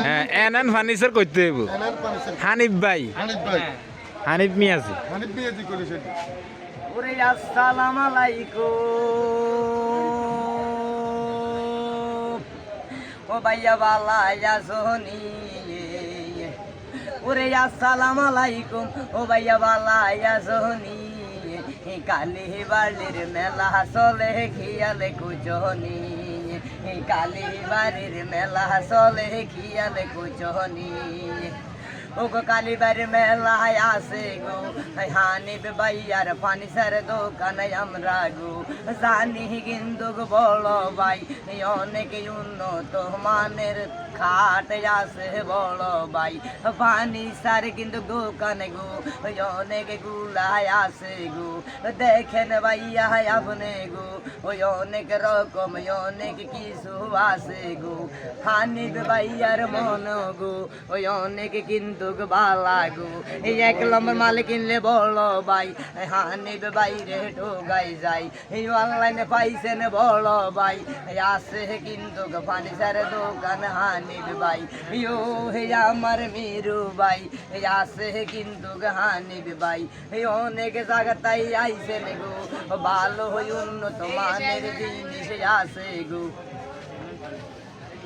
হ্যাঁ NN furniture করতে হইব হানিফ ভাই হানিফ মিয়াজি করে সেটা ওরে আসসালামু আলাইকুম ও ভাইয়া বালা ইয়াসনি ওরে আসসালামু আলাইকুম ও ভাইয়া বালা ইয়াসনি কালী বাড়ির মেলা চলে খিয়ালে কুচনি কালী বাড়ির মেলা চলে খিয়ালে কুচনি ও গো কালীবাড়ির মেলায় আসে গো হানিফ ভাইয়ার ফার্নিচার দোকানে আমরা গো জানি কিন্তু গো বড় ভাই অনেক উন্নত মানের খাট আছে বড় ভাই ফার্নিচার কিন্তু দোকানে গো অনেক গুলাই আছে গো দেখেন ভাইয়া আপনি গো ওই অনেক রকম অনেক কিছু আছে গো হানিফ ভাইয়ার মন গো ওই অনেক কিন্তু বালা গো এই 1 নম্বর মাল কিনলে বড় ভাই হানিফ বাইরে ঢোকাই যায় এই অনলাইনে পাইছেন বড় ভাই আসে কিন্তু ফার্নিচার দোকান হানিফ ভাই ইয়ো হে আমার মিরু ভাই আসে কিন্তু হানিফ ভাই এই অনেক জায়গাটাই আইছেন গো ভালো হই উন্নত মানের জিনিস আছে গো।